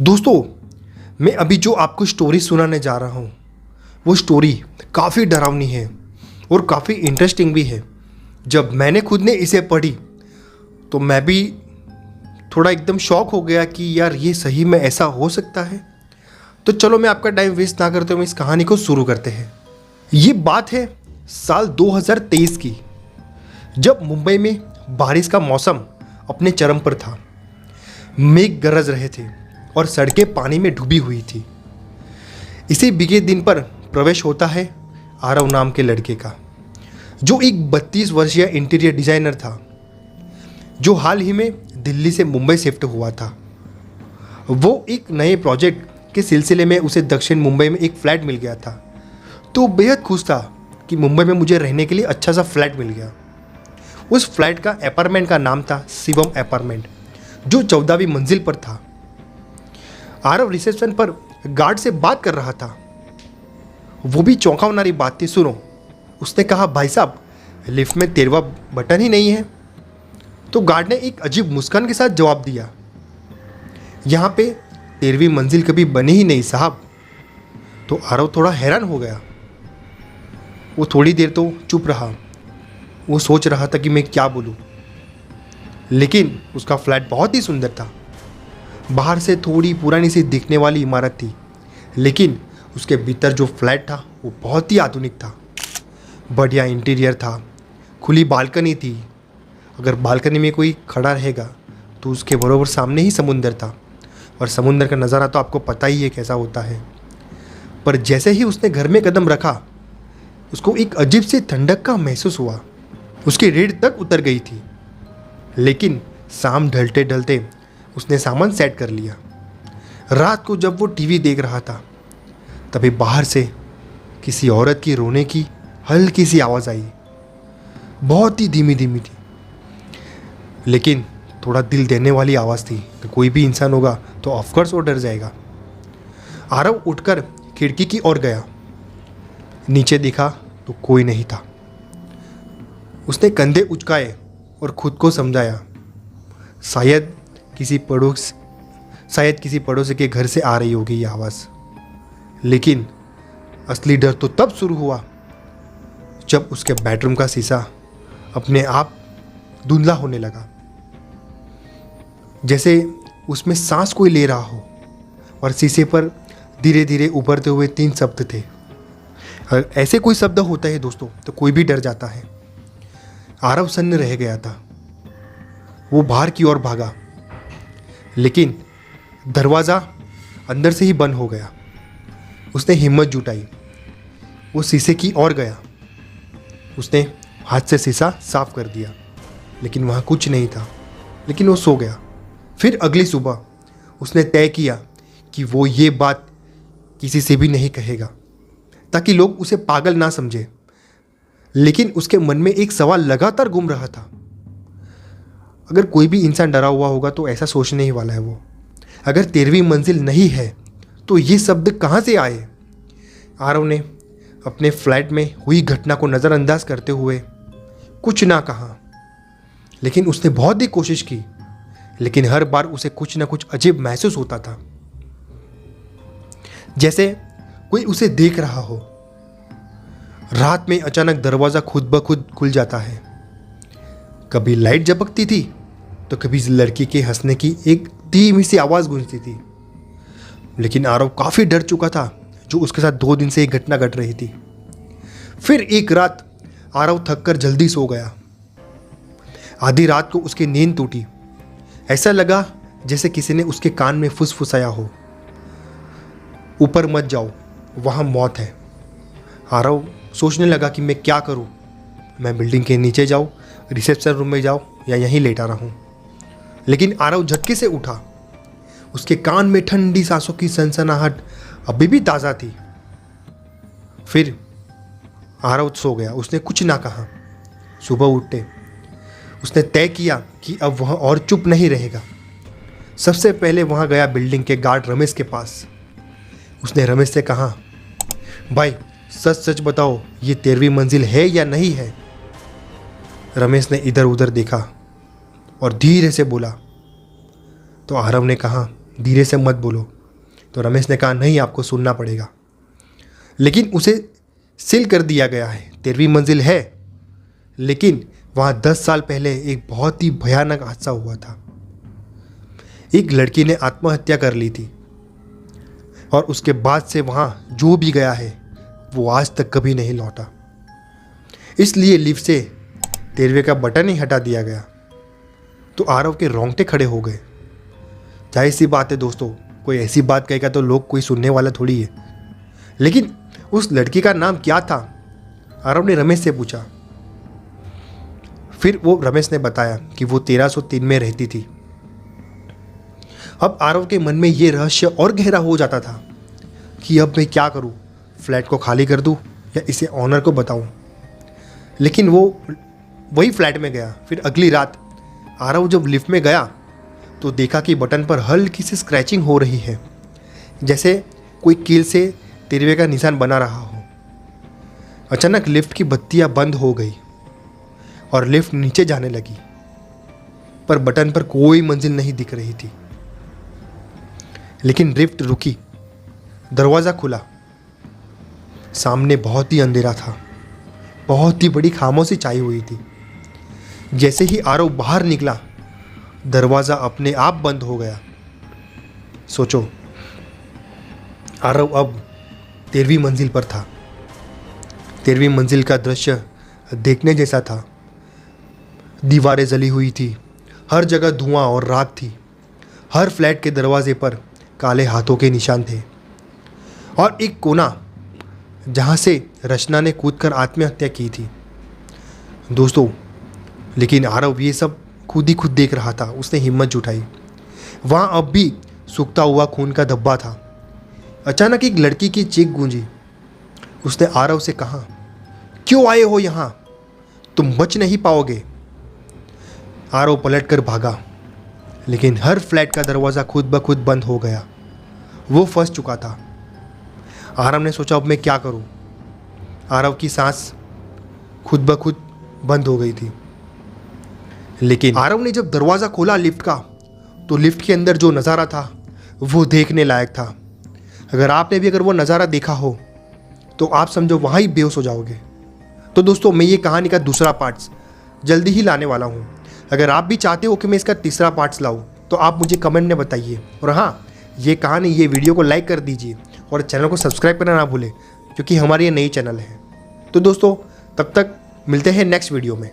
दोस्तों, मैं अभी जो आपको स्टोरी सुनाने जा रहा हूँ वो स्टोरी काफ़ी डरावनी है और काफ़ी इंटरेस्टिंग भी है। जब मैंने खुद ने इसे पढ़ी तो मैं भी थोड़ा एकदम शॉक हो गया कि यार ये सही में ऐसा हो सकता है। तो चलो मैं आपका टाइम वेस्ट ना करते हुए इस कहानी को शुरू करते हैं। ये बात है साल 2023 की, जब मुंबई में बारिश का मौसम अपने चरम पर था। मेघ गरज रहे थे और सड़कें पानी में डूबी हुई थी। इसी बीते दिन पर प्रवेश होता है आरव नाम के लड़के का, जो एक 32 वर्षीय इंटीरियर डिजाइनर था, जो हाल ही में दिल्ली से मुंबई शिफ्ट हुआ था। वो एक नए प्रोजेक्ट के सिलसिले में उसे दक्षिण मुंबई में एक फ्लैट मिल गया था। तो बेहद खुश था कि मुंबई में मुझे रहने के लिए अच्छा सा फ्लैट मिल गया। उस फ्लैट का अपार्टमेंट का नाम था शिवम अपार्टमेंट, जो 14वीं मंजिल पर था। आरव रिसेप्शन पर गार्ड से बात कर रहा था। वो भी चौंकावनारी बात थी, सुनो। उसने कहा, भाई साहब, लिफ्ट में 13वां बटन ही नहीं है। तो गार्ड ने एक अजीब मुस्कान के साथ जवाब दिया, यहाँ पे 13वीं मंजिल कभी बनी ही नहीं साहब। तो आरव थोड़ा हैरान हो गया। वो थोड़ी देर तो चुप रहा। वो सोच रहा था कि मैं क्या बोलूं। लेकिन उसका फ्लैट बहुत ही सुंदर था। बाहर से थोड़ी पुरानी सी दिखने वाली इमारत थी, लेकिन उसके भीतर जो फ्लैट था वो बहुत ही आधुनिक था। बढ़िया इंटीरियर था, खुली बालकनी थी। अगर बालकनी में कोई खड़ा रहेगा तो उसके बरोबर सामने ही समुंदर था, और समुंदर का नज़ारा तो आपको पता ही है कैसा होता है। पर जैसे ही उसने घर में कदम रखा, उसको एक अजीब सी ठंडक का महसूस हुआ। उसकी रीढ़ तक उतर गई थी। लेकिन शाम ढलते ढलते उसने सामान सेट कर लिया। रात को जब वो टीवी देख रहा था, तभी बाहर से किसी औरत की रोने की हल्की सी आवाज़ आई। बहुत ही धीमी धीमी थी, लेकिन थोड़ा दिल देने वाली आवाज़ थी कि कोई भी इंसान होगा तो ऑफकोर्स वो डर जाएगा। आरव उठकर खिड़की की ओर गया। नीचे देखा तो कोई नहीं था। उसने कंधे उचकाए और खुद को समझाया, शायद किसी पड़ोसी के घर से आ रही होगी ये आवाज़। लेकिन असली डर तो तब शुरू हुआ जब उसके बेडरूम का शीशा अपने आप धुंधला होने लगा, जैसे उसमें सांस कोई ले रहा हो। और शीशे पर धीरे धीरे उभरते हुए 3 शब्द थे। अगर ऐसे कोई शब्द होता है दोस्तों तो कोई भी डर जाता है। आरव सन्न रह गया था। वो बाहर की ओर भागा, लेकिन दरवाज़ा अंदर से ही बंद हो गया। उसने हिम्मत जुटाई। वो शीशे की ओर गया। उसने हाथ से शीशा साफ कर दिया, लेकिन वहाँ कुछ नहीं था। लेकिन वो सो गया। फिर अगली सुबह उसने तय किया कि वो ये बात किसी से भी नहीं कहेगा, ताकि लोग उसे पागल ना समझे। लेकिन उसके मन में एक सवाल लगातार घूम रहा था। अगर कोई भी इंसान डरा हुआ होगा तो ऐसा सोचने ही वाला है वो। अगर 13वीं मंजिल नहीं है तो ये शब्द कहाँ से आए? आरव ने अपने फ्लैट में हुई घटना को नज़रअंदाज करते हुए कुछ ना कहा। लेकिन उसने बहुत ही कोशिश की, लेकिन हर बार उसे कुछ ना कुछ अजीब महसूस होता था, जैसे कोई उसे देख रहा हो। रात में अचानक दरवाज़ा खुद ब खुद खुल जाता है। कभी लाइट झपकती थी तो कभी लड़की के हंसने की एक धीमी सी आवाज़ गूंजती थी। लेकिन आरव काफ़ी डर चुका था, जो उसके साथ 2 दिन से एक घटना घट रही थी। फिर एक रात आरव थककर जल्दी सो गया। आधी रात को उसकी नींद टूटी। ऐसा लगा जैसे किसी ने उसके कान में फुसफुसाया हो, ऊपर मत जाओ, वहाँ मौत है। आरव सोचने लगा कि मैं क्या करूं। मैं बिल्डिंग के नीचे जाऊं, रिसेप्शन रूम में जाऊं, या यहीं लेटा रहूं। लेकिन आरव झटके से उठा। उसके कान में ठंडी सांसों की सनसनाहट अभी भी ताज़ा थी। फिर आरव सो गया। उसने कुछ ना कहा। सुबह उठते उसने तय किया कि अब वह और चुप नहीं रहेगा। सबसे पहले वहाँ गया बिल्डिंग के गार्ड रमेश के पास। उसने रमेश से कहा, भाई सच सच बताओ, ये 13वीं मंजिल है या नहीं है? रमेश ने इधर उधर देखा और धीरे से बोला। तो आरव ने कहा, धीरे से मत बोलो। तो रमेश ने कहा नहीं, आपको सुनना पड़ेगा। लेकिन उसे सील कर दिया गया है, 13वीं मंजिल है, लेकिन वहाँ 10 साल पहले एक बहुत ही भयानक हादसा हुआ था। एक लड़की ने आत्महत्या कर ली थी और उसके बाद से वहाँ जो भी गया है वो आज तक कभी नहीं लौटा। इसलिए लिफ्ट से 13वें का बटन ही हटा दिया गया। तो आरव के रोंगटे खड़े हो गए। जाहिर सी बात है दोस्तों, कोई ऐसी बात कहेगा तो लोग कोई सुनने वाला थोड़ी है। लेकिन उस लड़की का नाम क्या था? आरव ने रमेश से पूछा। फिर वो रमेश ने बताया कि वो 1303 में रहती थी। अब आरव के मन में ये रहस्य और गहरा हो जाता था कि अब मैं क्या करूं, फ्लैट को खाली कर दूं या इसे ऑनर को बताऊं। लेकिन वो वही फ्लैट में गया। फिर अगली रात आरव जब लिफ्ट में गया तो देखा कि बटन पर हल्की सी स्क्रैचिंग हो रही है, जैसे कोई कील से 13वें का निशान बना रहा हो। अचानक लिफ्ट की बत्तियां बंद हो गई और लिफ्ट नीचे जाने लगी, पर बटन पर कोई मंजिल नहीं दिख रही थी। लेकिन लिफ्ट रुकी, दरवाज़ा खुला। सामने बहुत ही अंधेरा था, बहुत ही बड़ी खामोशी छाई हुई थी। जैसे ही आरव बाहर निकला, दरवाज़ा अपने आप बंद हो गया। सोचो, आरव अब 13वीं मंजिल पर था। 13वीं मंजिल का दृश्य देखने जैसा था। दीवारें जली हुई थी, हर जगह धुआं और राख थी। हर फ्लैट के दरवाजे पर काले हाथों के निशान थे और एक कोना जहाँ से रचना ने कूदकर आत्महत्या की थी। दोस्तों, लेकिन आरव ये सब खुद ही खुद देख रहा था। उसने हिम्मत जुटाई। वहाँ अब भी सूखता हुआ खून का धब्बा था। अचानक एक लड़की की चीख गूंजी। उसने आरव से कहा, क्यों आए हो यहाँ? तुम बच नहीं पाओगे। आरव पलटकर भागा, लेकिन हर फ्लैट का दरवाज़ा खुद ब खुद बंद हो गया। वो फंस चुका था। आरव ने सोचा, अब मैं क्या करूं? आरव की सांस खुद ब खुद बंद हो गई थी। लेकिन आरव ने जब दरवाज़ा खोला लिफ्ट का, तो लिफ्ट के अंदर जो नज़ारा था वो देखने लायक था। अगर आपने भी वो नज़ारा देखा हो तो आप समझो वहाँ ही बेहोश हो जाओगे। तो दोस्तों, मैं ये कहानी का दूसरा पार्ट जल्दी ही लाने वाला हूँ। अगर आप भी चाहते हो कि मैं इसका तीसरा पार्ट लाऊं तो आप मुझे कमेंट में बताइए। और हाँ, ये कहानी, ये वीडियो को लाइक कर दीजिए और चैनल को सब्सक्राइब करना ना भूलें, क्योंकि हमारी ये नई चैनल है। तो दोस्तों, तब तक मिलते हैं नेक्स्ट वीडियो में।